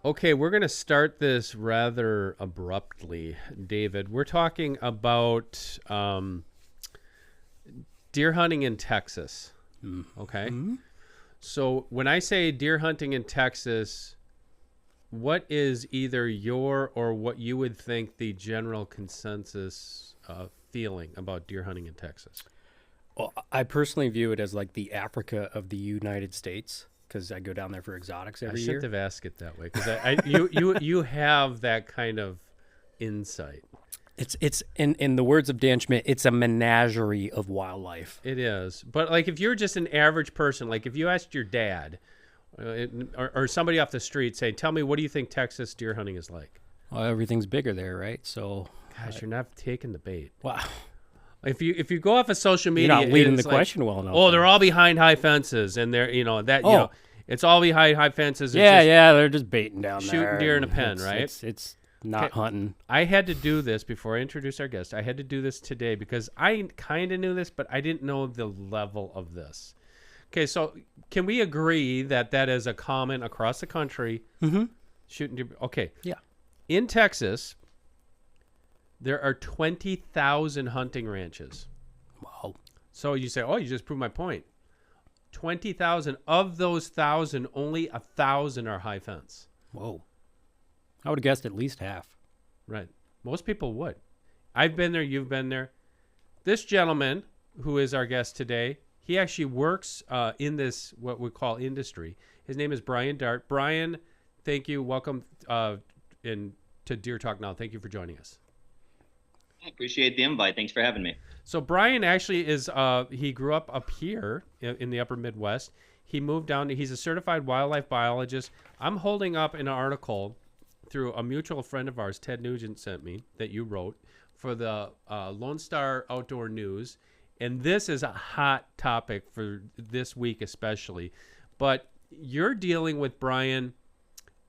Okay, we're going to start this rather abruptly, David. We're talking about deer hunting in Texas. Okay. So when I say deer hunting in Texas, what is either your or what you would think the general consensus feeling about deer hunting in Texas? Well, I personally view it as like the Africa of the United States because I go down there for exotics I every shouldn't year. have asked it that way because you have that kind of insight. It's in the words of Dan Schmidt, it's a menagerie of wildlife. It is. But like if you're just an average person, like if you asked your dad or somebody off the street, say, tell me, what do you think Texas deer hunting is like? Well, everything's bigger there, right? So, Gosh, you're not taking the bait. wow, If you go off of social media, you're not leading the it's like, question well enough. oh, they're then. all behind high fences, and they're Oh. it's all behind high fences. It's Yeah, just yeah, they're just baiting down shooting there. deer in a and pen, right? It's not hunting. I had to do this before I introduced our guest. I had to do this today because I kind of knew this, but I didn't know the level of this. Okay, so can we agree that that is a common across the country shooting deer? Okay. Yeah. In Texas, there are 20,000 hunting ranches. Wow. So you say, oh, you just proved my point. 20,000. Of those 1,000, only 1,000 are high fence. Whoa. I would have guessed at least half. Right. Most people would. I've been there. You've been there. This gentleman, who is our guest today, he actually works in this, what we call industry. His name is Brian Dart. Brian, thank you. Welcome to Deer Talk Now. Thank you for joining us. I appreciate the invite. Thanks for having me. So Brian actually is, he grew up here in the upper Midwest. He moved down. He's a certified wildlife biologist. I'm holding up an article through a mutual friend of ours, Ted Nugent, sent me, that you wrote for the Lone Star Outdoor News. And this is a hot topic for this week especially. But you're dealing with, Brian,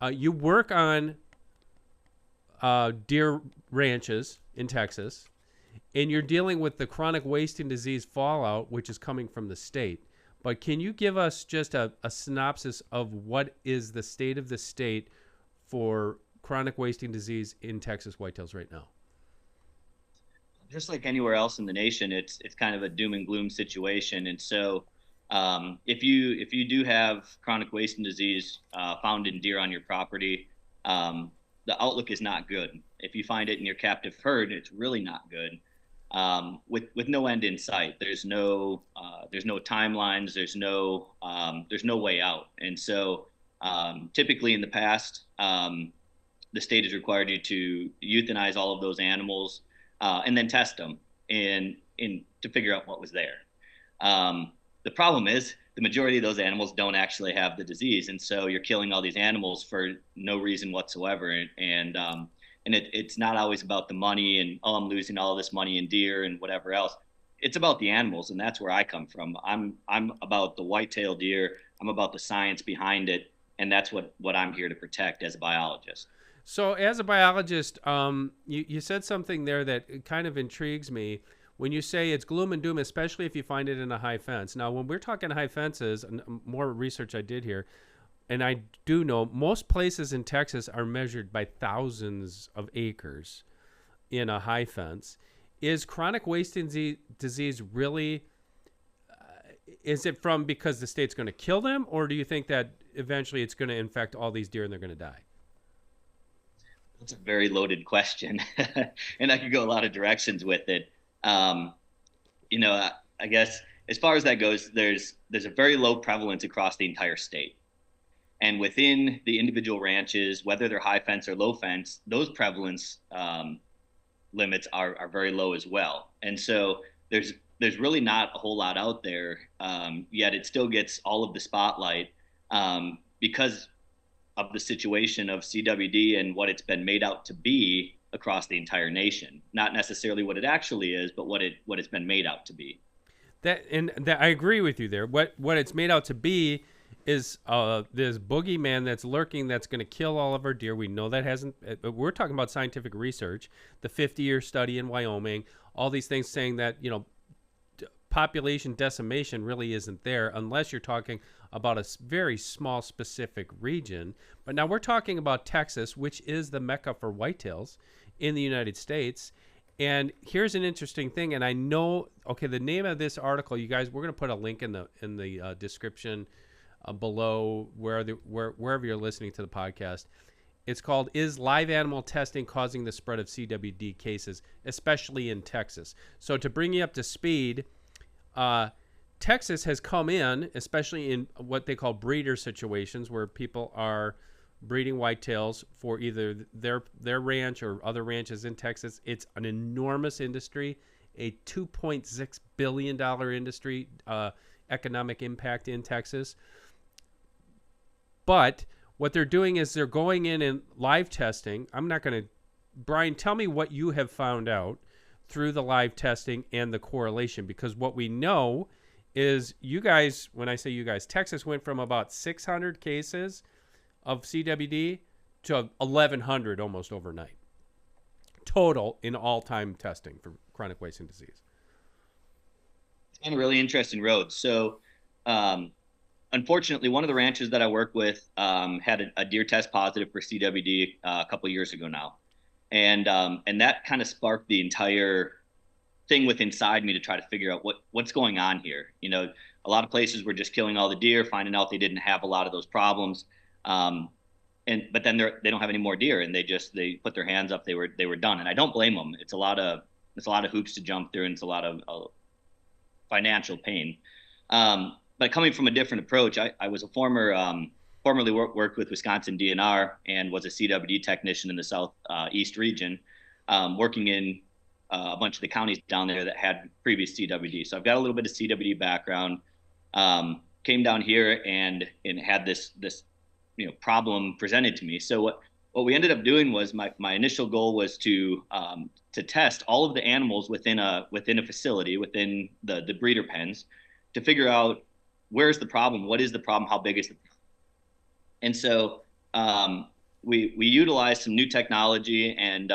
you work on deer ranches in Texas, and you're dealing with the chronic wasting disease fallout, which is coming from the state. But can you give us just a synopsis of what is the state of the state for chronic wasting disease in Texas whitetails right now? Just like anywhere else in the nation, it's kind of a doom and gloom situation. And so, if you do have chronic wasting disease found in deer on your property, the outlook is not good. If you find it in your captive herd, it's really not good. With no end in sight, there's no timelines, there's no way out. And so, typically in the past, the state has required you to euthanize all of those animals and then test them and to figure out what was there. The problem is the majority of those animals don't actually have the disease, and so you're killing all these animals for no reason whatsoever. And it's not always about the money and, oh, I'm losing all this money in deer and whatever else. It's about the animals, and that's where I come from. I'm about the whitetail deer. I'm about the science behind it, and that's what I'm here to protect as a biologist. So as a biologist, you said something there that kind of intrigues me when you say it's gloom and doom, especially if you find it in a high fence. Now, when we're talking high fences, and more research I did here, and I do know most places in Texas are measured by thousands of acres in a high fence. Is chronic wasting disease really, is it from because the state's going to kill them, or do you think that eventually it's going to infect all these deer and they're going to die? That's a very loaded question, and I could go a lot of directions with it. I guess as far as that goes, there's a very low prevalence across the entire state. And within the individual ranches, whether they're high fence or low fence, those prevalence limits are very low as well. And so there's really not a whole lot out there, yet it still gets all of the spotlight because of the situation of CWD and what it's been made out to be across the entire nation. Not necessarily what it actually is, but what it's been made out to be. That I agree with you there. What it's made out to be is this boogeyman that's lurking that's going to kill all of our deer. We know that hasn't. We're talking about scientific research, the 50-year study in Wyoming, all these things saying that population decimation really isn't there unless you're talking about a very small specific region. But now we're talking about Texas, which is the mecca for whitetails in the United States. And here's an interesting thing, and I know, okay, the name of this article, you guys, we're going to put a link in the description below wherever you're listening to the podcast. It's called "Is Live Animal Testing Causing the Spread of CWD Cases, Especially in Texas?" So to bring you up to speed, Texas has come in, especially in what they call breeder situations, where people are breeding whitetails for either their ranch or other ranches in Texas. It's an enormous industry, a $2.6 billion industry, economic impact in Texas. But what they're doing is they're going in and live testing. I'm not going to, Brian, tell me what you have found out through the live testing and the correlation, because what we know is you guys, when I say you guys, Texas went from about 600 cases of CWD to 1,100 almost overnight total in all-time testing for chronic wasting disease. It's been a really interesting road. So unfortunately, one of the ranches that I work with had a deer test positive for CWD a couple of years ago now. And that kind of sparked the entire thing within inside me to try to figure out what's going on here. You know, a lot of places were just killing all the deer, finding out they didn't have a lot of those problems. But then they don't have any more deer, and they put their hands up. They were done, and I don't blame them. It's a lot of hoops to jump through, and it's a lot of financial pain. But coming from a different approach, I was a formerly worked with Wisconsin DNR and was a CWD technician in the southeast region, working in a bunch of the counties down there that had previous CWD. So I've got a little bit of CWD background. Came down here and had this problem presented to me. So what we ended up doing was my initial goal was to test all of the animals within a facility, within the breeder pens, to figure out where's the problem, what is the problem, how big is the problem. And so we utilized some new technology and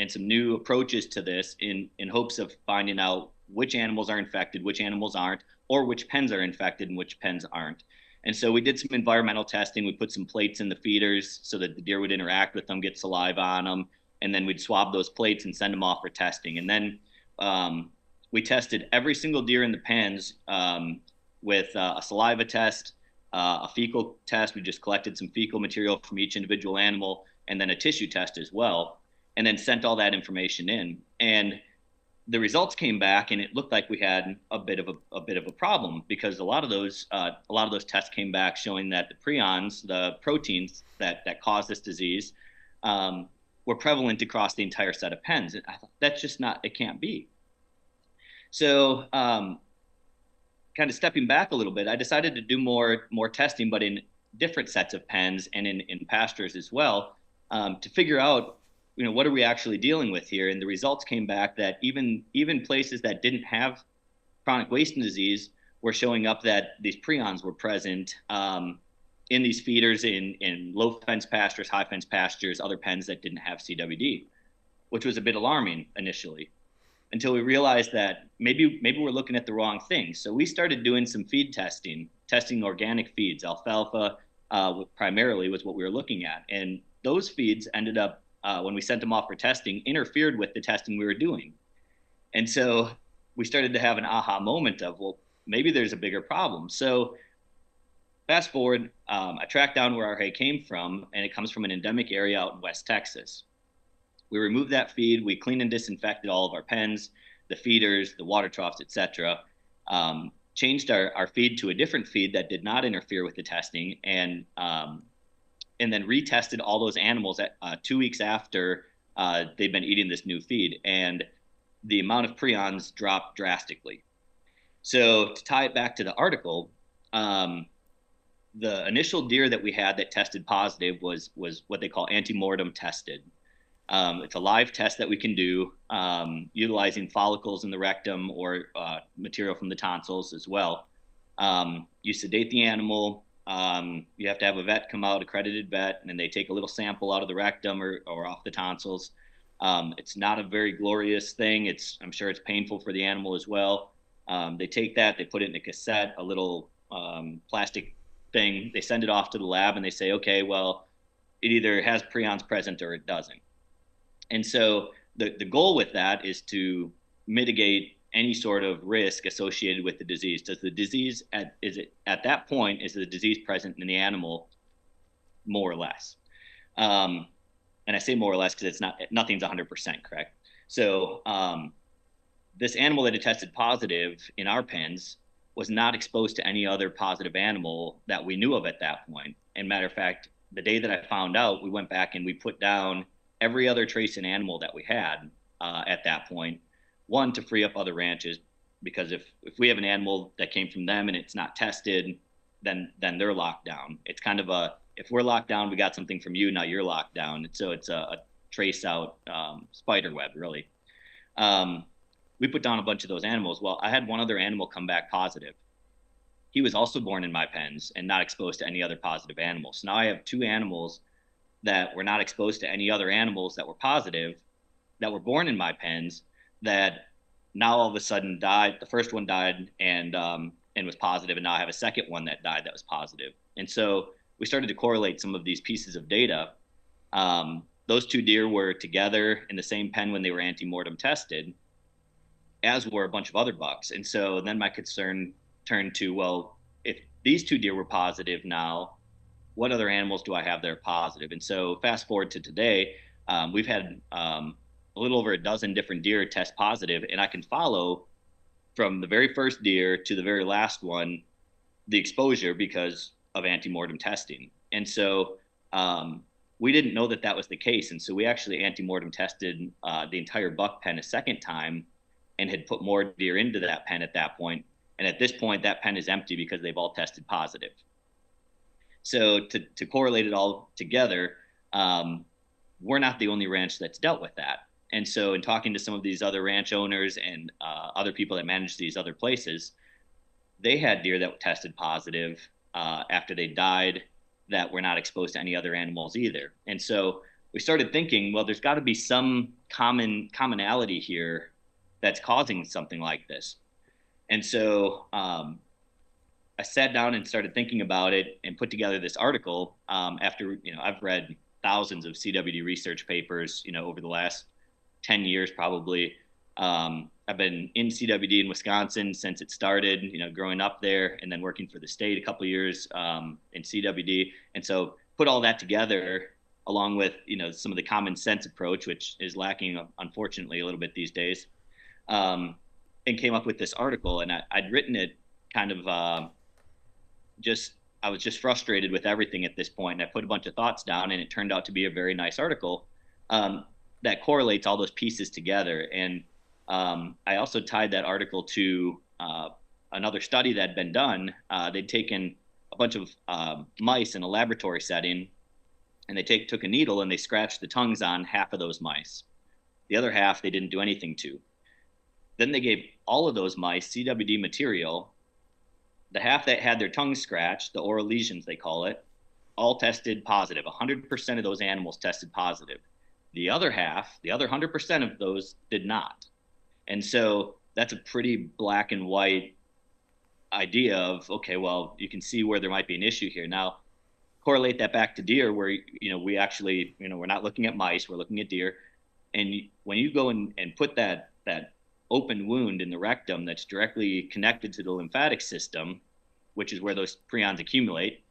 some new approaches to this in hopes of finding out which animals are infected, which animals aren't, or which pens are infected and which pens aren't. And so we did some environmental testing. We put some plates in the feeders so that the deer would interact with them, get saliva on them, and then we'd swab those plates and send them off for testing. And then we tested every single deer in the pens with a saliva test, a fecal test. We just collected some fecal material from each individual animal, and then a tissue test as well, and then sent all that information in. And the results came back, and it looked like we had a bit of a problem, because a lot of those tests came back showing that the prions, the proteins that cause this disease, were prevalent across the entire set of pens. I thought, that's just not, it can't be. So kind of stepping back a little bit, I decided to do more testing, but in different sets of pens and in pastures as well, to figure out, what are we actually dealing with here? And the results came back that even places that didn't have chronic wasting disease were showing up that these prions were present in these feeders in low fence pastures, high fence pastures, other pens that didn't have CWD, which was a bit alarming initially, until we realized that maybe we're looking at the wrong thing. So we started doing some feed testing organic feeds. Alfalfa primarily was what we were looking at. And those feeds ended up, when we sent them off for testing, interfered with the testing we were doing. And so we started to have an aha moment of, well, maybe there's a bigger problem. So fast forward, I tracked down where our hay came from, and it comes from an endemic area out in West Texas. We removed that feed. We cleaned and disinfected all of our pens, the feeders, the water troughs, etc. Changed our feed to a different feed that did not interfere with the testing, and then retested all those animals at 2 weeks after they'd been eating this new feed, and the amount of prions dropped drastically. So to tie it back to the article, the initial deer that we had that tested positive was what they call antemortem tested. It's a live test that we can do utilizing follicles in the rectum or material from the tonsils as well. You sedate the animal. You have to have a vet come out, accredited vet, and then they take a little sample out of the rectum or off the tonsils. It's not a very glorious thing. I'm sure it's painful for the animal as well. They take that, they put it in a cassette, a little plastic thing. They send it off to the lab and they say, okay, well, it either has prions present or it doesn't. And so the goal with that is to mitigate any sort of risk associated with the disease. Does the disease at that point, is the disease present in the animal, more or less? And I say more or less because nothing's 100% correct. So this animal that had tested positive in our pens was not exposed to any other positive animal that we knew of at that point. And matter of fact, the day that I found out, we went back and we put down every other trace in animal that we had at that point. One, to free up other ranches, because if we have an animal that came from them and it's not tested, then they're locked down. It's kind of if we're locked down, we got something from you, now you're locked down. So it's a trace out spider web, really. We put down a bunch of those animals. Well, I had one other animal come back positive. He was also born in my pens and not exposed to any other positive animals. So now I have two animals that were not exposed to any other animals that were positive, that were born in my pens, that now all of a sudden died. The first one died and was positive, and now I have a second one that died that was positive. And so we started to correlate some of these pieces of data. Those two deer were together in the same pen when they were ante-mortem tested, as were a bunch of other bucks. And so then my concern turned to, well, if these two deer were positive now, what other animals do I have that are positive? And so fast forward to today, we've had a little over a dozen different deer test positive, and I can follow from the very first deer to the very last one the exposure because of ante-mortem testing. And so we didn't know that was the case. And so we actually ante-mortem tested the entire buck pen a second time and had put more deer into that pen at that point. And at this point, that pen is empty because they've all tested positive. So to correlate it all together, we're not the only ranch that's dealt with that. And so in talking to some of these other ranch owners and other people that manage these other places, they had deer that tested positive after they died that were not exposed to any other animals either. And so we started thinking, well, there's got to be some commonality here that's causing something like this. And so I sat down and started thinking about it and put together this article after, I've read thousands of CWD research papers, over the last 10 years probably. I've been in CWD in Wisconsin since it started, growing up there, and then working for the state a couple of years in CWD. And so put all that together along with, some of the common sense approach, which is lacking, unfortunately, a little bit these days. And came up with this article, and I'd written it kind of I was just frustrated with everything at this point, and I put a bunch of thoughts down, and it turned out to be a very nice article that correlates all those pieces together. And I also tied that article to another study that had been done. They'd taken a bunch of mice in a laboratory setting, and they took a needle and they scratched the tongues on half of those mice. The other half they didn't do anything to. Then they gave all of those mice CWD material. The half that had their tongues scratched, the oral lesions they call it, all tested positive. 100% of those animals tested positive. The other half, the other 100% of those did not. And so that's a pretty black and white idea of, okay, well, you can see where there might be an issue here. Now, correlate that back to deer where, we actually, we're not looking at mice, we're looking at deer. And when you go and put that open wound in the rectum that's directly connected to the lymphatic system, which is where those prions accumulate,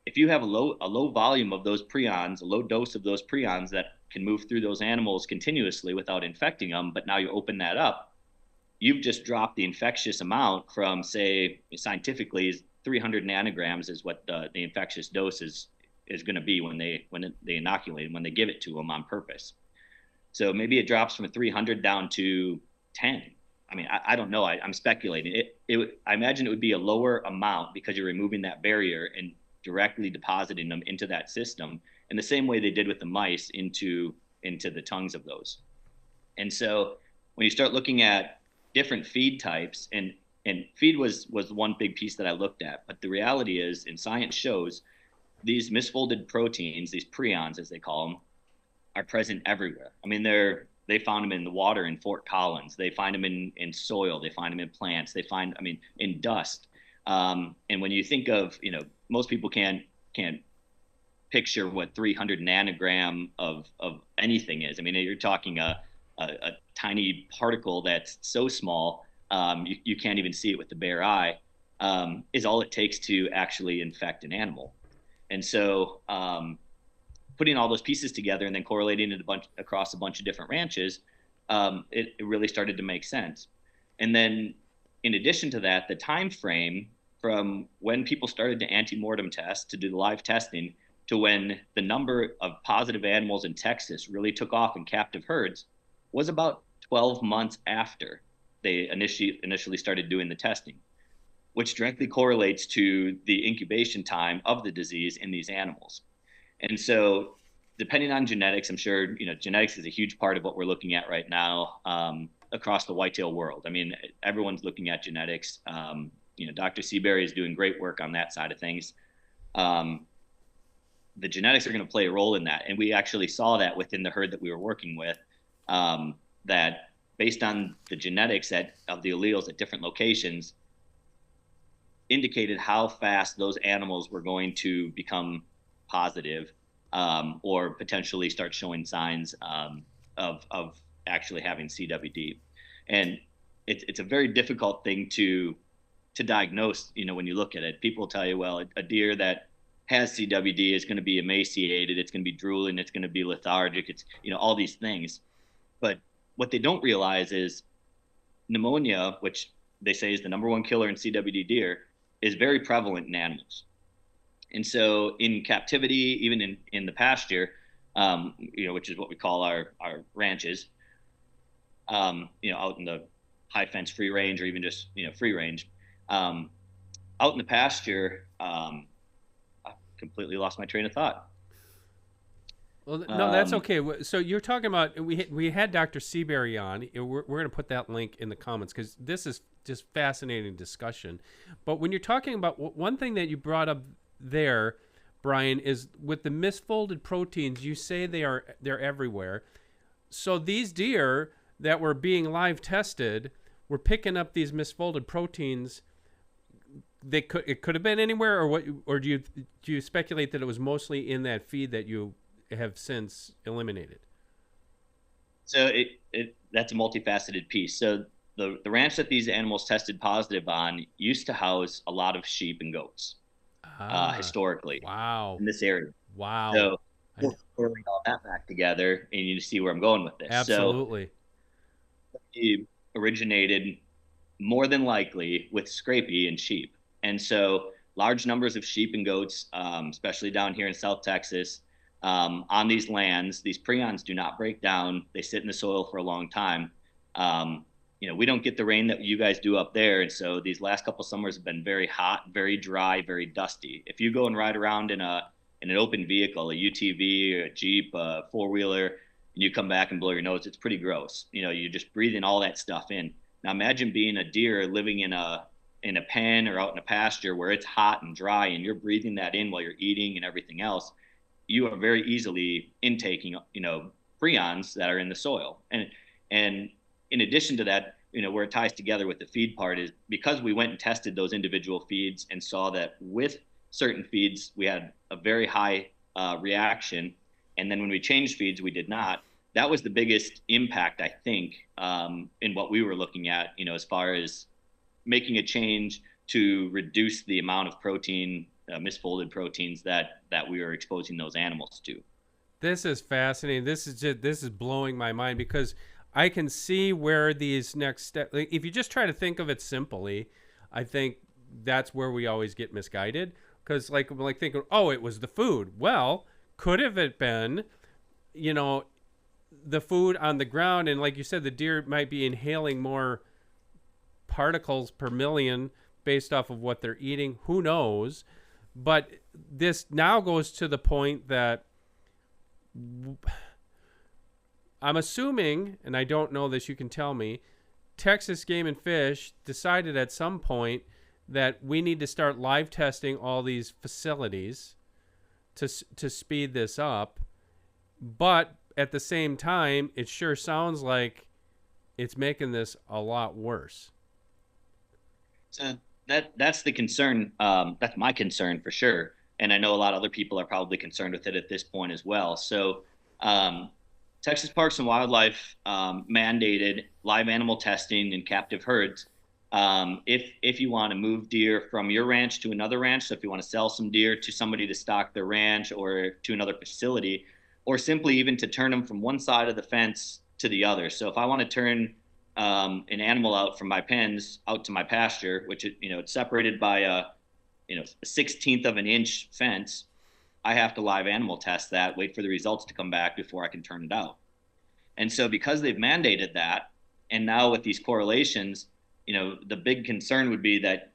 if you have a low volume of those prions, a low dose of those prions that can move through those animals continuously without infecting them, but now you open that up, you've just dropped the infectious amount from, say, scientifically 300 nanograms is what the infectious dose is going to be when they inoculate, when they give it to them on purpose. So maybe it drops from 300 down to 10. I mean, I don't know. I'm speculating. I imagine it would be a lower amount because you're removing that barrier and directly depositing them into that system in the same way they did with the mice into the tongues of those. And so when you start looking at different feed types, and feed was one big piece that I looked at, but the reality is, and science shows, these misfolded proteins, these prions as they call them, are present everywhere. I mean, they're they found them in the water in Fort Collins. They find them in soil. They find them in plants. They find, I mean, in dust. And when you think of, most people can't picture what 300 nanogram of anything is. I mean, you're talking a tiny particle that's so small, you can't even see it with the bare eye, is all it takes to actually infect an animal. And so putting all those pieces together and then correlating it across a bunch of different ranches, it really started to make sense. And then in addition to that, the time frame from when people started to ante-mortem test to do the live testing to when the number of positive animals in Texas really took off in captive herds was about 12 months after they initially started doing the testing, which directly correlates to the incubation time of the disease in these animals. And so depending on genetics, I'm sure, genetics is a huge part of what we're looking at right now across the whitetail world. I mean, everyone's looking at genetics. Dr. Seabury is doing great work on that side of things. The genetics are going to play a role in that. And we actually saw that within the herd that we were working with, that based on the genetics of the alleles at different locations, indicated how fast those animals were going to become positive or potentially start showing signs of actually having CWD. And it's a very difficult thing to diagnose, when you look at it. People tell you, well, a deer that has CWD is going to be emaciated, it's going to be drooling, it's going to be lethargic, it's, all these things. But what they don't realize is pneumonia, which they say is the #1 killer in CWD deer, is very prevalent in animals. And so in captivity, even in the pasture, which is what we call our ranches, out in the high fence free range or even just, free range, out in the pasture, I completely lost my train of thought. Well, no, that's okay. So you're talking about, we had Dr. Seabury on. We're going to put that link in the comments because this is just fascinating discussion. But when you're talking about, one thing that you brought up there, Brian, is with the misfolded proteins, you say they're everywhere. So these deer that were being live tested were picking up these misfolded proteins. It could have been anywhere, or what? Or do you speculate that it was mostly in that feed that you have since eliminated? So that's a multifaceted piece. So the ranch that these animals tested positive on used to house a lot of sheep and goats historically. Wow. In this area. Wow. So we'll correlate all that back together, and you see where I'm going with this. Absolutely. So it originated more than likely with scrapie and sheep. And so large numbers of sheep and goats, especially down here in South Texas, on these lands, these prions do not break down. They sit in the soil for a long time. We don't get the rain that you guys do up there. And so these last couple summers have been very hot, very dry, very dusty. If you go and ride around in an open vehicle, a UTV, a Jeep, a four-wheeler, and you come back and blow your nose, it's pretty gross. You're just breathing all that stuff in. Now imagine being a deer living in a pen or out in a pasture where it's hot and dry and you're breathing that in while you're eating and everything else. You are very easily intaking, prions that are in the soil. And in addition to that, where it ties together with the feed part is because we went and tested those individual feeds and saw that with certain feeds, we had a very high reaction. And then when we changed feeds, we did not. That was the biggest impact, I think, in what we were looking at, as far as making a change to reduce the amount of protein, misfolded proteins that we were exposing those animals to. This is fascinating. This is blowing my mind because I can see where these next steps, like, if you just try to think of it simply, I think that's where we always get misguided. Because like thinking, oh, it was the food. Well, could have it been, the food on the ground, and like you said, the deer might be inhaling more particles per million based off of what they're eating. Who knows? But this now goes to the point that I'm assuming, and I don't know this, you can tell me, Texas Game and Fish decided at some point that we need to start live testing all these facilities to speed this up. But at the same time, it sure sounds like it's making this a lot worse. So that's the concern. That's my concern for sure. And I know a lot of other people are probably concerned with it at this point as well. So um, Texas Parks and Wildlife mandated live animal testing in captive herds. If you want to move deer from your ranch to another ranch, so if you want to sell some deer to somebody to stock their ranch or to another facility, or simply even to turn them from one side of the fence to the other. So if I want to turn an animal out from my pens out to my pasture, which it's separated by a 16th of an inch fence, I have to live animal test that, wait for the results to come back before I can turn it out. And so because they've mandated that, and now with these correlations, the big concern would be that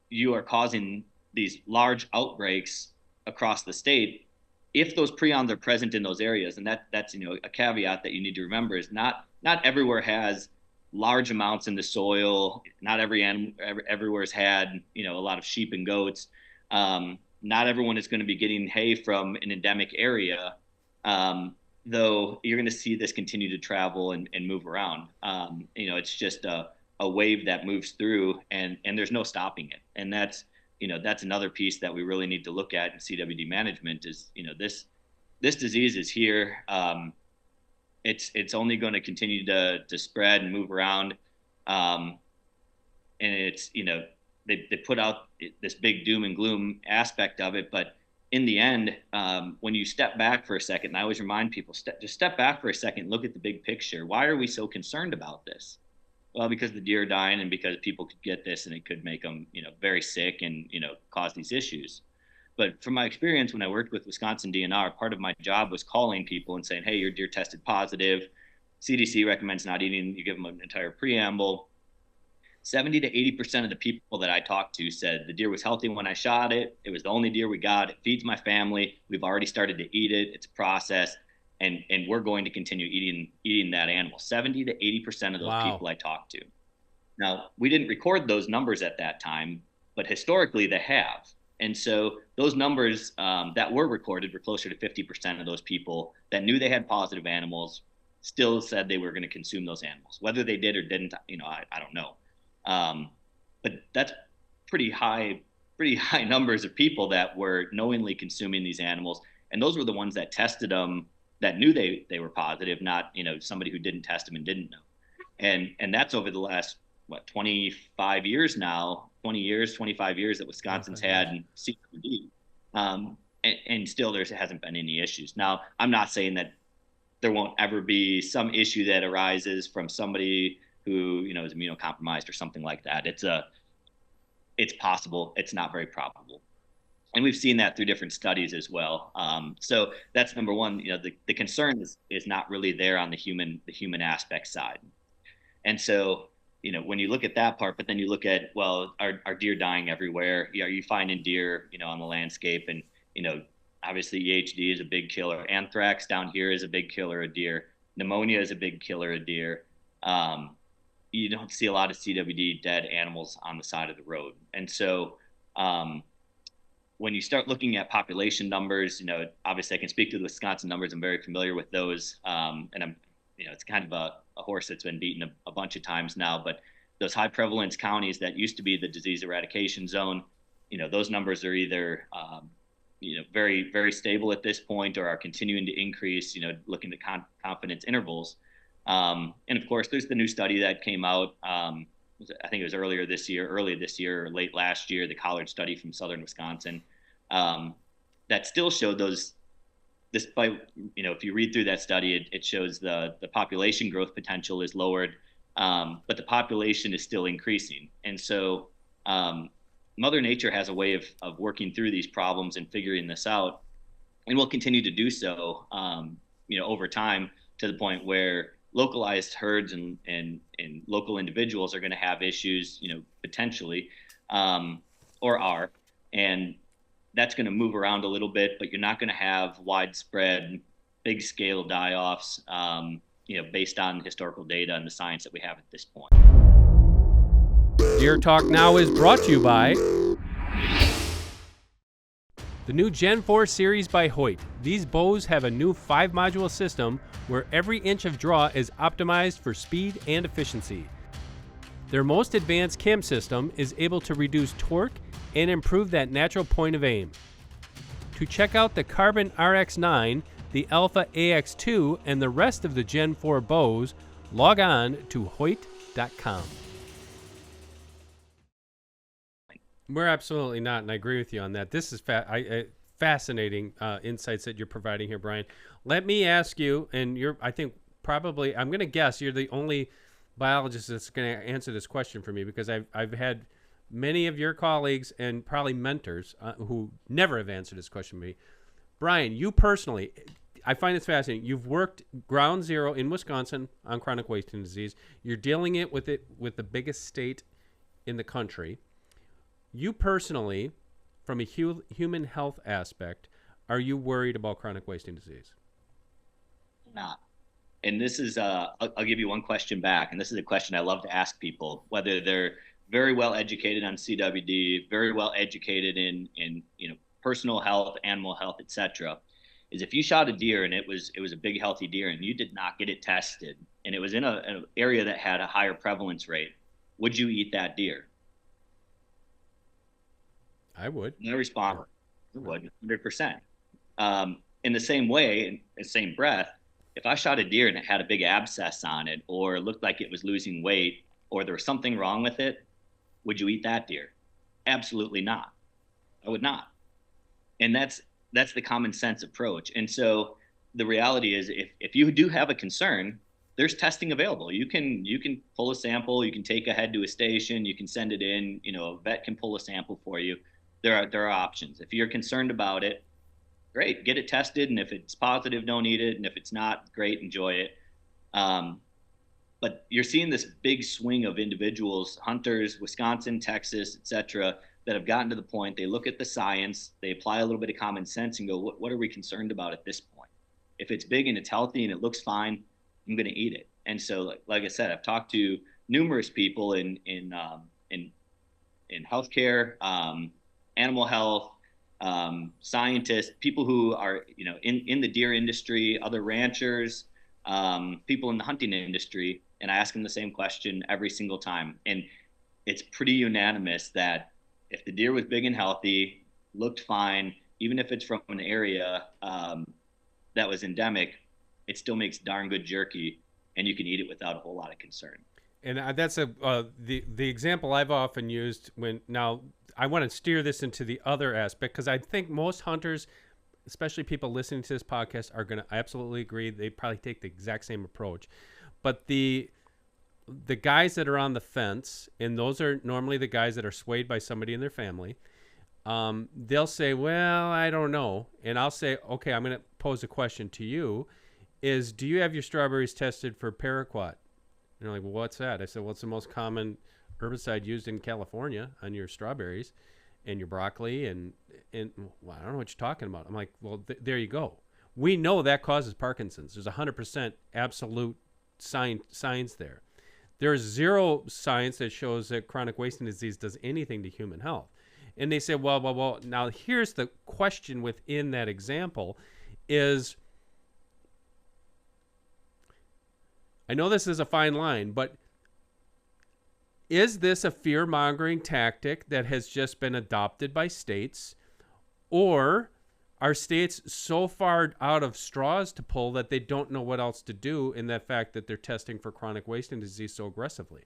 you are causing these large outbreaks across the state if those prions are present in those areas. And that's a caveat that you need to remember is not everywhere has large amounts in the soil. Not every animal everywhere's had a lot of sheep and goats. Not everyone is going to be getting hay from an endemic area, though you're going to see this continue to travel and move around. It's just a wave that moves through, and there's no stopping it. And that's another piece that we really need to look at in CWD management is this disease is here. It's only going to continue to spread and move around, and it's they put out this big doom and gloom aspect of it, but in the end, when you step back for a second, and I always remind people, just step back for a second, look at the big picture. Why are we so concerned about this? Well, because the deer are dying, and because people could get this, and it could make them very sick and cause these issues. But from my experience, when I worked with Wisconsin DNR, part of my job was calling people and saying, hey, your deer tested positive. CDC recommends not eating. You give them an entire preamble. 70 to 80% of the people that I talked to said the deer was healthy when I shot it. It was the only deer we got. It feeds my family. We've already started to eat it. It's a process. And we're going to continue eating that animal. 70 to 80% of those people I talked to. Now, we didn't record those numbers at that time, but historically they have. And so those numbers that were recorded were closer to 50% of those people that knew they had positive animals still said they were going to consume those animals. Whether they did or didn't, I don't know. But that's pretty high numbers of people that were knowingly consuming these animals. And those were the ones that tested them, that knew they were positive, not somebody who didn't test them and didn't know. And that's over the last 25 years now, 25 years that Wisconsin's had CWD, and still there hasn't been any issues. Now, I'm not saying that there won't ever be some issue that arises from somebody who is immunocompromised or something like that. It's possible. It's not very probable. And we've seen that through different studies as well. So that's number one. The concern is not really there on the human aspect side. And so, when you look at that part, but then you look at, well, are deer dying everywhere? Are you finding deer, on the landscape? And, obviously EHD is a big killer. Anthrax down here is a big killer of deer. Pneumonia is a big killer of deer. You don't see a lot of CWD dead animals on the side of the road. And so, when you start looking at population numbers, obviously I can speak to the Wisconsin numbers. I'm very familiar with those. And I'm, it's kind of a horse that's been beaten a bunch of times now, but those high prevalence counties that used to be the disease eradication zone, those numbers are either, very, very stable at this point or are continuing to increase, looking at confidence intervals. And of course, there's the new study that came out, I think it was early this year or late last year, the Collard study from Southern Wisconsin, that still showed those, despite, if you read through that study, it shows the population growth potential is lowered, but the population is still increasing. And so Mother Nature has a way of working through these problems and figuring this out, and will continue to do so, over time, to the point where localized herds and local individuals are going to have issues, potentially, or are, and that's going to move around a little bit, but you're not going to have widespread, big scale die-offs, based on historical data and the science that we have at this point. Deer Talk Now is brought to you by The new Gen 4 series by Hoyt. These bows have a new 5-module system where every inch of draw is optimized for speed and efficiency. Their most advanced cam system is able to reduce torque and improve that natural point of aim. To check out the Carbon RX9, the Alpha AX2, and the rest of the Gen 4 bows, log on to Hoyt.com. We're absolutely not, and I agree with you on that. This is fascinating insights that you're providing here, Brian. Let me ask you, and I think probably, I'm going to guess you're the only biologist that's going to answer this question for me, because I've had many of your colleagues and probably mentors who never have answered this question to me. Brian, you personally, I find this fascinating. You've worked ground zero in Wisconsin on chronic wasting disease. You're dealing with the biggest state in the country. You personally, from a human health aspect, are you worried about chronic wasting disease? Not. And this is, I'll give you one question back. And this is a question I love to ask people, whether they're very well educated on CWD, very well educated in personal health, animal health, etc. Is if you shot a deer and it was a big healthy deer and you did not get it tested and it was in an area that had a higher prevalence rate, would you eat that deer? I would. My response would, 100%. In the same way, in the same breath, if I shot a deer and it had a big abscess on it, or looked like it was losing weight, or there was something wrong with it, would you eat that deer? Absolutely not. I would not. And that's the common sense approach. And so the reality is, if you do have a concern, there's testing available. You can pull a sample, you can take ahead to a station, you can send it in, a vet can pull a sample for you. There are options. If you're concerned about it, great, get it tested. And if it's positive, don't eat it. And if it's not, great, enjoy it. But you're seeing this big swing of individuals, hunters, Wisconsin, Texas, et cetera, that have gotten to the point, they look at the science, they apply a little bit of common sense and go, what are we concerned about at this point? If it's big and it's healthy and it looks fine, I'm going to eat it. And so, like I said, I've talked to numerous people in healthcare, animal health, scientists, people who are, in the deer industry, other ranchers, people in the hunting industry. And I ask them the same question every single time. And it's pretty unanimous that if the deer was big and healthy, looked fine, even if it's from an area that was endemic, it still makes darn good jerky, and you can eat it without a whole lot of concern. And that's the example I've often used when, now I want to steer this into the other aspect, because I think most hunters, especially people listening to this podcast, are going to absolutely agree. They probably take the exact same approach. But the guys that are on the fence, and those are normally the guys that are swayed by somebody in their family, they'll say, well, I don't know. And I'll say, okay, I'm going to pose a question to you, is do you have your strawberries tested for paraquat? And they're like, well, what's that? I said, well, it's the most common herbicide used in California on your strawberries and your broccoli. And well, I don't know what you're talking about. I'm like, well, there you go. We know that causes Parkinson's. There's 100% absolute science there. There's zero science that shows that chronic wasting disease does anything to human health. And they say, well, now here's the question within that example is, I know this is a fine line, but is this a fear-mongering tactic that has just been adopted by states, or are states so far out of straws to pull that they don't know what else to do in that fact that they're testing for chronic wasting disease so aggressively?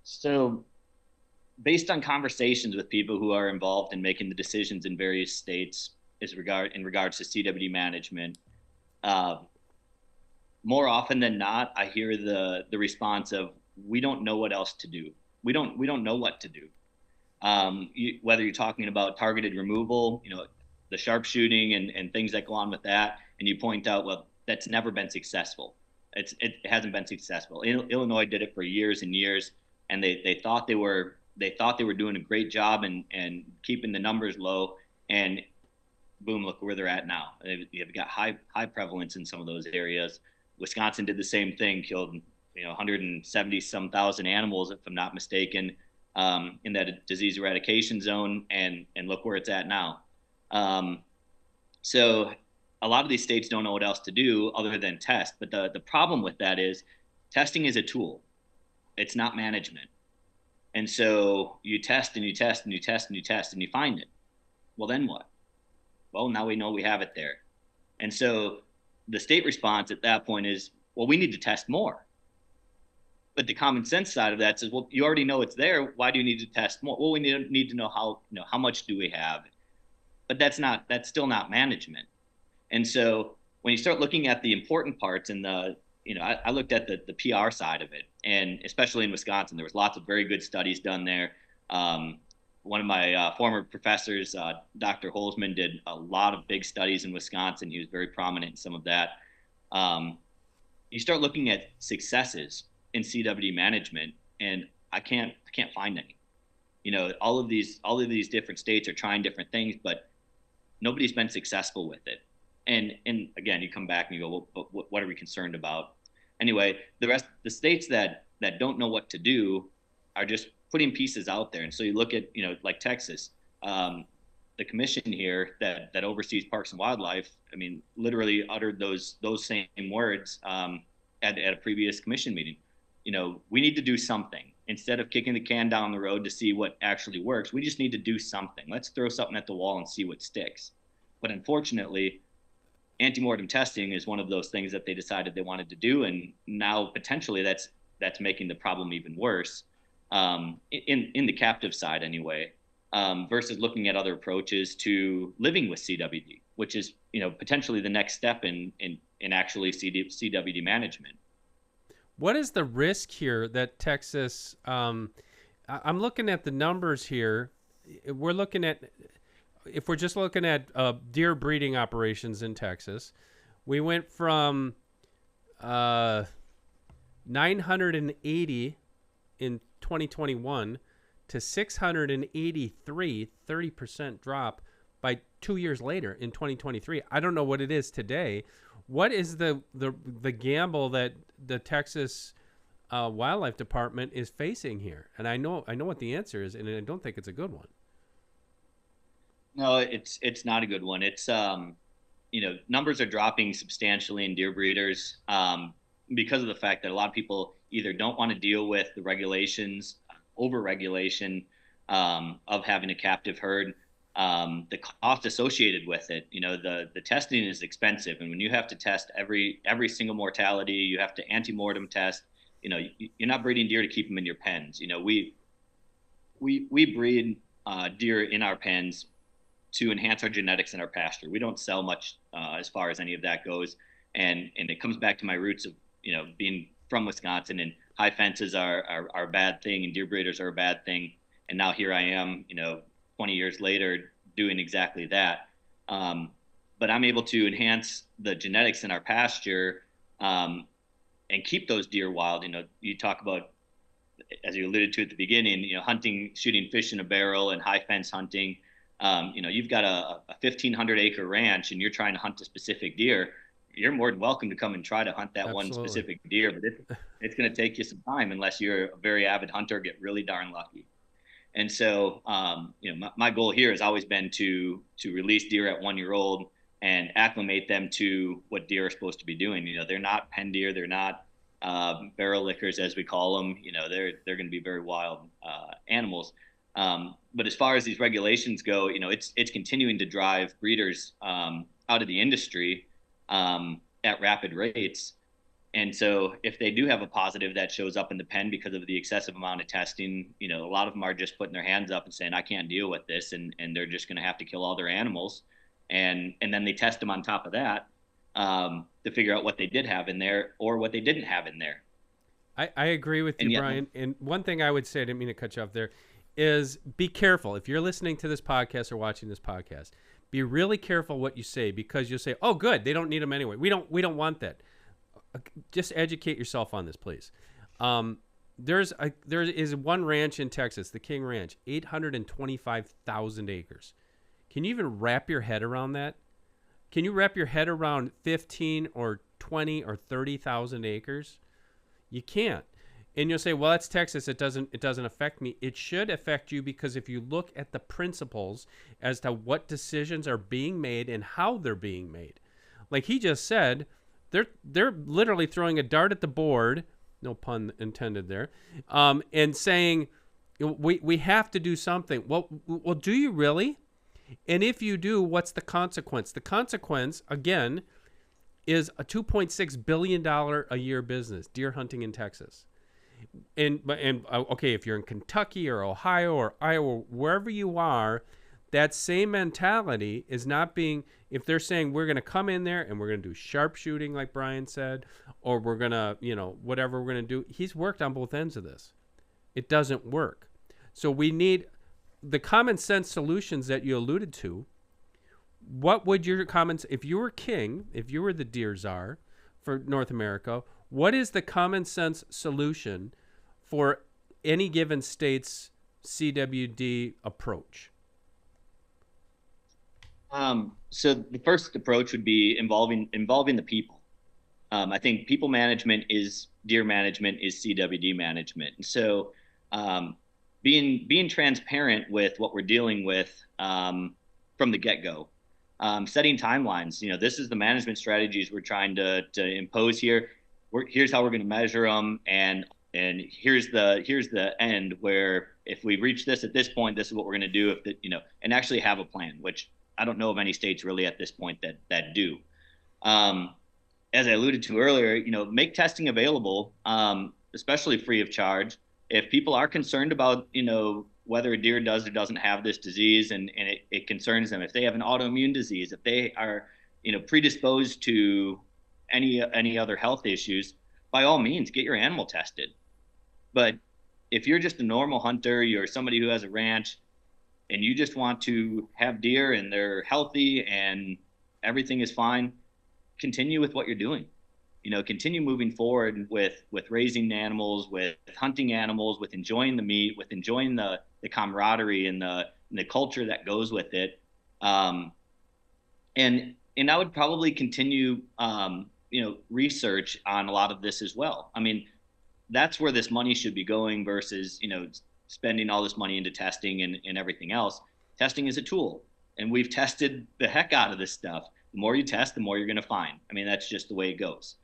So based on conversations with people who are involved in making the decisions in various states in regards to CWD management, more often than not, I hear the response of, we don't know what else to do. We don't know what to do. Whether you're talking about targeted removal, the sharpshooting and things that go on with that, and you point out, well, that's never been successful. It hasn't been successful. Illinois did it for years and years, and they thought they were doing a great job and keeping the numbers low, and boom, look where they're at now. They've got high prevalence in some of those areas. Wisconsin did the same thing, killed 170 some thousand animals, if I'm not mistaken, in that disease eradication zone, and look where it's at now. So a lot of these states don't know what else to do other than test. But the problem with that is testing is a tool. It's not management. And so you test and you test and you test and you test and you find it. Well, then what? Well, now we know we have it there. And so the state response at that point is, well, we need to test more. But the common sense side of that says, well, you already know it's there. Why do you need to test more? Well, we need to know how much do we have? But that's still not management. And so when you start looking at the important parts and I looked at the PR side of it, and especially in Wisconsin, there was lots of very good studies done there. One of my former professors, Dr. Holzman, did a lot of big studies in Wisconsin. He was very prominent in some of that. You start looking at successes in CWD management, and I can't find any. All of these different states are trying different things, but nobody's been successful with it. And again, you come back and you go, well, but what are we concerned about? Anyway, the states that don't know what to do are just putting pieces out there. And so you look at, like Texas, the commission here that oversees parks and wildlife, I mean, literally uttered those same words at a previous commission meeting. We need to do something. Instead of kicking the can down the road to see what actually works, we just need to do something. Let's throw something at the wall and see what sticks. But unfortunately, antemortem testing is one of those things that they decided they wanted to do, and now potentially that's making the problem even worse, in the captive side anyway, versus looking at other approaches to living with CWD, which is potentially the next step in actually CWD management. What is the risk here that Texas? I'm looking at the numbers here. If we're just looking at deer breeding operations in Texas, we went from 980 in 2021 to 683, 30% drop by 2 years later in 2023. I don't know what it is today. What is the gamble that the Texas Wildlife Department is facing here? And I know what the answer is, and I don't think it's a good one. No, it's not a good one. It's numbers are dropping substantially in deer breeders because of the fact that a lot of people either don't want to deal with the regulations, over-regulation of having a captive herd, the cost associated with it. The testing is expensive, and when you have to test every single mortality, you have to antemortem test. You're not breeding deer to keep them in your pens. We breed deer in our pens to enhance our genetics in our pasture. We don't sell much as far as any of that goes, and it comes back to my roots of being from Wisconsin, and high fences are a bad thing, and deer breeders are a bad thing. And now here I am, 20 years later, doing exactly that. But I'm able to enhance the genetics in our pasture and keep those deer wild. You talk about, as you alluded to at the beginning, hunting, shooting fish in a barrel, and high fence hunting. You've got a 1,500 acre ranch, and you're trying to hunt a specific deer. You're more than welcome to come and try to hunt that Absolutely. one specific deer, but it's going to take you some time unless you're a very avid hunter, get really darn lucky. And so, my goal here has always been to release deer at 1 year old and acclimate them to what deer are supposed to be doing. They're not pen deer, they're not barrel lickers, as we call them. They're going to be very wild animals. But as far as these regulations go, it's continuing to drive breeders out of the industry at rapid rates. And so if they do have a positive that shows up in the pen because of the excessive amount of testing, a lot of them are just putting their hands up and saying, I can't deal with this. And they're just going to have to kill all their animals. And then they test them on top of that to figure out what they did have in there or what they didn't have in there. I agree with you, Brian. And one thing I would say, I didn't mean to cut you off there, is be careful. If you're listening to this podcast or watching this podcast, be really careful what you say, because you'll say, oh, good, they don't need them anyway. We don't want that. Just educate yourself on this, please. There is one ranch in Texas, the King Ranch, 825,000 acres. Can you even wrap your head around that? Can you wrap your head around 15 or 20 or 30,000 acres? You can't. And you'll say, well, that's Texas. It doesn't affect me. It should affect you, because if you look at the principles as to what decisions are being made and how they're being made, like he just said, they're literally throwing a dart at the board, no pun intended there, and saying, we have to do something. Well, do you really? And if you do, what's the consequence? The consequence, again, is a $2.6 billion a year business, deer hunting in Texas. And okay, if you're in Kentucky or Ohio or Iowa, wherever you are, that same mentality is not being, if they're saying we're going to come in there and we're going to do sharpshooting, like Brian said, or we're going to, whatever we're going to do, he's worked on both ends of this. It doesn't work. So we need the common sense solutions that you alluded to. What would your comments, if you were king, if you were the deer czar for North America, what is the common sense solution for any given state's CWD approach? So the first approach would be involving the people. I think people management is deer management is CWD management. And so being transparent with what we're dealing with from the get-go, setting timelines. This is the management strategies we're trying to impose here. Here's how we're going to measure them, and here's the end, where if we reach this at this point, this is what we're going to do. And actually have a plan, which I don't know of any states really at this point that do. As I alluded to earlier, make testing available, especially free of charge. If people are concerned about, whether a deer does or doesn't have this disease, and it concerns them, if they have an autoimmune disease, if they are, predisposed to any other health issues, by all means, get your animal tested. But if you're just a normal hunter, you're somebody who has a ranch, and you just want to have deer and they're healthy and everything is fine, continue with what you're doing. Continue moving forward with raising animals, with hunting animals, with enjoying the meat, with enjoying the camaraderie and the culture that goes with it. And I would probably continue, research on a lot of this as well. I mean, that's where this money should be going versus, spending all this money into testing and everything else. Testing is a tool, and we've tested the heck out of this stuff. The more you test, the more you're going to find. I mean, that's just the way it goes.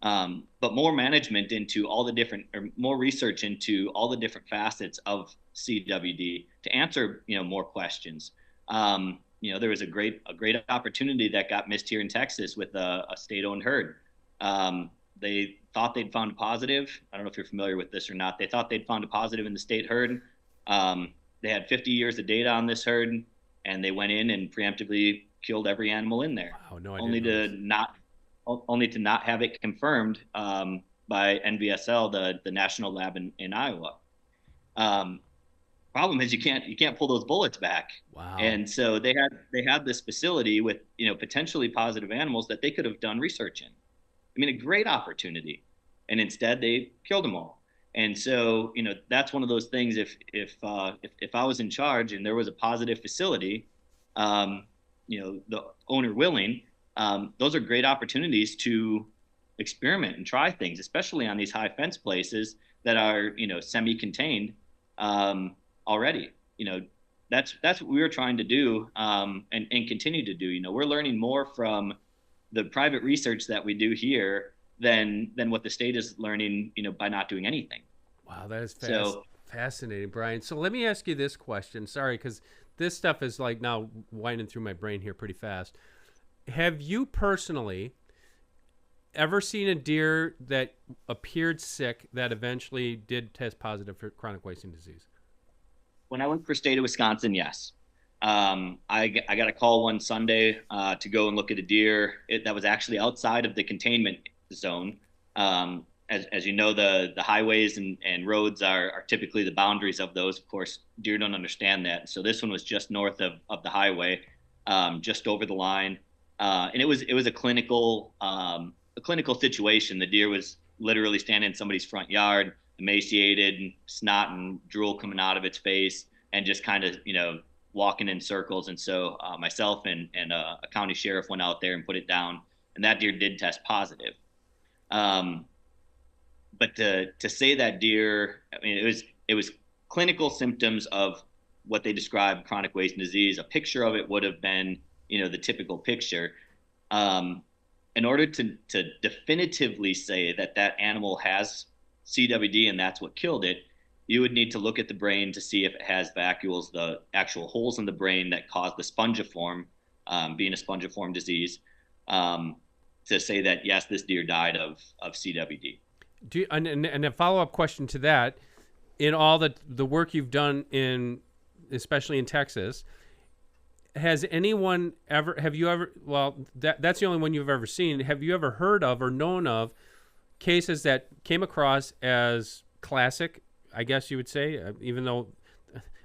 But more management into all the different, or more research into all the different facets of CWD to answer, more questions. There was a great opportunity that got missed here in Texas with a state-owned herd. They thought they'd found a positive. I don't know if you're familiar with this or not. They thought they'd found a positive in the state herd. They had 50 years of data on this herd, and they went in and preemptively killed every animal in there. Wow, no, only to not have it confirmed by NVSL, the national lab in Iowa. Problem is you can't pull those bullets back. Wow. And so they had this facility with potentially positive animals that they could have done research in. I mean, a great opportunity, and instead they killed them all. And so that's one of those things. If I was in charge and there was a positive facility, the owner willing, those are great opportunities to experiment and try things, especially on these high fence places that are, semi-contained already. That's what we were trying to do, and continue to do. We're learning more from the private research that we do here than what the state is learning, by not doing anything. Wow, that is fascinating, Brian. So let me ask you this question. Sorry, because this stuff is like now winding through my brain here pretty fast. Have you personally ever seen a deer that appeared sick that eventually did test positive for chronic wasting disease? When I went for state of Wisconsin, yes. I got a call one Sunday to go and look at a deer that was actually outside of the containment zone. As you know, the highways and roads are typically the boundaries of those. Of course, deer don't understand that. So this one was just north of the highway, just over the line. And it was a clinical situation. The deer was literally standing in somebody's front yard, emaciated, snot and drool coming out of its face, and just kind of walking in circles. And so myself and a county sheriff went out there and put it down, and that deer did test positive. but to say that deer, I mean, it was clinical symptoms of what they described chronic wasting disease. A picture of it would have been, the typical picture. Um, in order to definitively say that that animal has CWD and that's what killed it, you would need to look at the brain to see if it has vacuoles, the actual holes in the brain that cause the spongiform, being a spongiform disease, um, to say that yes, this deer died of CWD. And a follow up question to that: in all the work you've done in, especially in Texas, has anyone ever? Have you ever? Well, that's the only one you've ever seen. Have you ever heard of or known of cases that came across as classic, I guess you would say, even though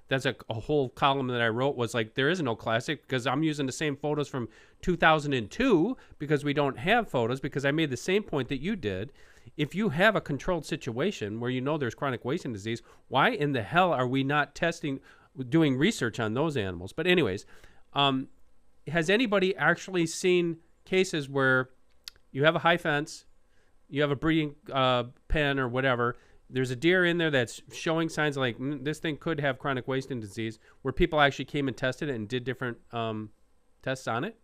that's a whole column that I wrote was like, there is no classic, because I'm using the same photos from 2002 because we don't have photos, because I made the same point that you did. If you have a controlled situation where there's chronic wasting disease, why in the hell are we not doing research on those animals? But anyways, has anybody actually seen cases where you have a high fence, you have a breeding pen or whatever, there's a deer in there that's showing signs like this thing could have chronic wasting disease, where people actually came and tested it and did different tests on it?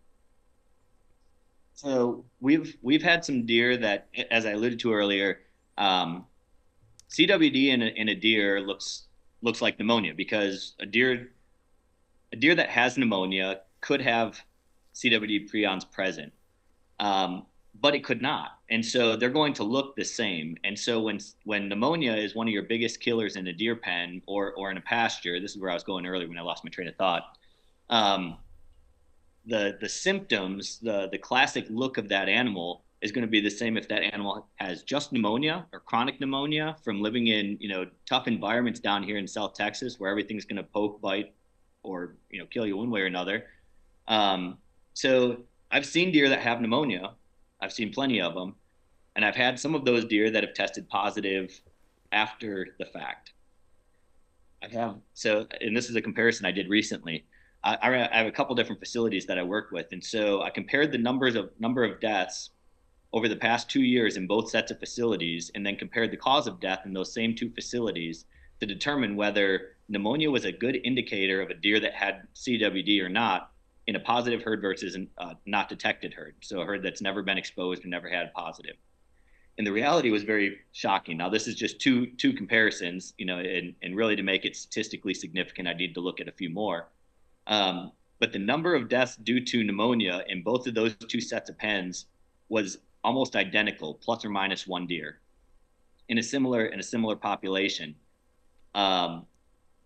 So we've had some deer that, as I alluded to earlier, CWD in a deer looks like pneumonia, because a deer that has pneumonia could have CWD prions present, but it could not. And so they're going to look the same. And so when pneumonia is one of your biggest killers in a deer pen or in a pasture, this is where I was going earlier when I lost my train of thought. The symptoms, the classic look of that animal is going to be the same if that animal has just pneumonia or chronic pneumonia from living in tough environments down here in South Texas, where everything's going to poke, bite, or kill you one way or another. So I've seen deer that have pneumonia. I've seen plenty of them, and I've had some of those deer that have tested positive after the fact. And this is a comparison I did recently. I have a couple different facilities that I work with, and so I compared the number of deaths over the past 2 years in both sets of facilities, and then compared the cause of death in those same two facilities to determine whether pneumonia was a good indicator of a deer that had CWD or not, in a positive herd versus not detected herd, so a herd that's never been exposed or never had positive. And the reality was very shocking. Now, this is just two comparisons, and really to make it statistically significant, I need to look at a few more. But the number of deaths due to pneumonia in both of those two sets of pens was almost identical, plus or minus one deer, in a similar population. A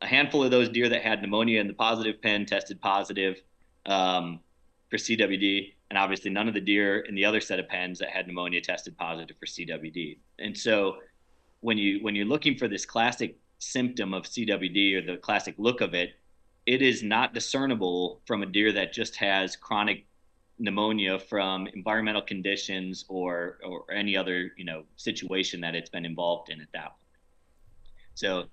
handful of those deer that had pneumonia in the positive pen tested positive for CWD, and obviously none of the deer in the other set of pens that had pneumonia tested positive for CWD. And so when you're looking for this classic symptom of CWD, or the classic look of it, it is not discernible from a deer that just has chronic pneumonia from environmental conditions or any other situation that it's been involved in at that point. So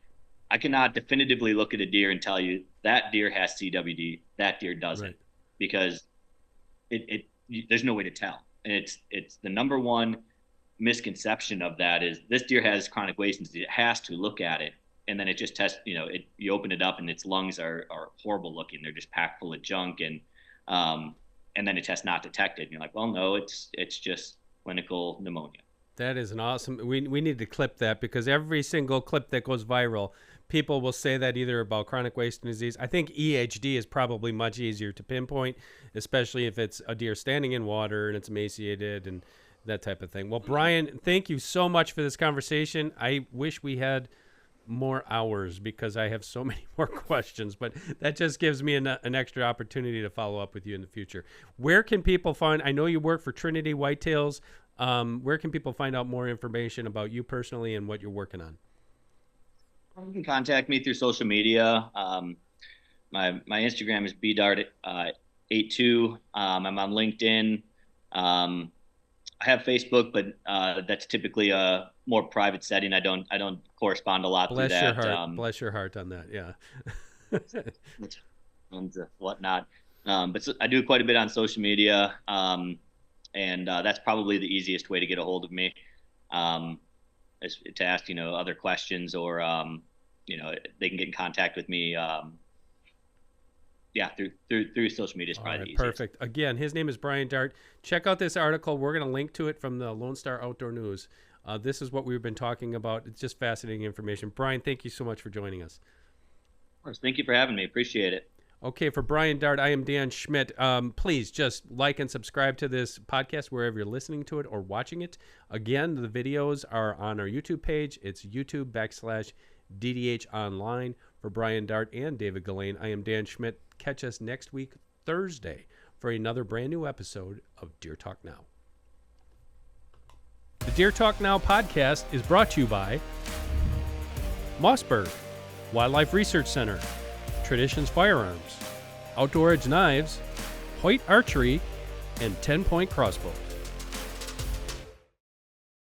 I cannot definitively look at a deer and tell you that deer has CWD, that deer doesn't, right, because there's no way to tell. And it's the number one misconception of that is this deer has chronic wasting disease. It has to look at it, and then it just tests. You open it up and its lungs are horrible looking. They're just packed full of junk, and then it tests not detected. And you're like, well, no, it's just clinical pneumonia. That is an awesome. We need to clip that, because every single clip that goes viral, people will say that either about chronic wasting disease. I think EHD is probably much easier to pinpoint, especially if it's a deer standing in water and it's emaciated and that type of thing. Well, Brian, thank you so much for this conversation. I wish we had more hours, because I have so many more questions, but that just gives me an extra opportunity to follow up with you in the future. Where can people find, I know you work for Trinity Whitetails. Where can people find out more information about you personally and what you're working on? You can contact me through social media. My Instagram is bdart82. I'm on LinkedIn. I have Facebook, but that's typically a more private setting. I don't correspond a lot through that. Bless your heart on that. Yeah. And whatnot. But I do quite a bit on social media. And that's probably the easiest way to get a hold of me. to ask, other questions, or, they can get in contact with me. Through social media is All probably right, the easiest. perfect. Again, his name is Brian Dart. Check out this article. We're going to link to it from the Lone Star Outdoor News. This is what we've been talking about. It's just fascinating information. Brian, thank you so much for joining us. Of course. Thank you for having me. Appreciate it. Okay, for Brian Dart, I am Dan Schmidt. Please just like and subscribe to this podcast wherever you're listening to it or watching it. Again, the videos are on our YouTube page. It's YouTube.com/DDH Online. For Brian Dart and David Gillane, I am Dan Schmidt. Catch us next week, Thursday, for another brand new episode of Deer Talk Now. The Deer Talk Now podcast is brought to you by Mossberg, Wildlife Research Center, Traditions Firearms, Outdoor Edge Knives, Hoyt Archery, and 10 Point Crossbows.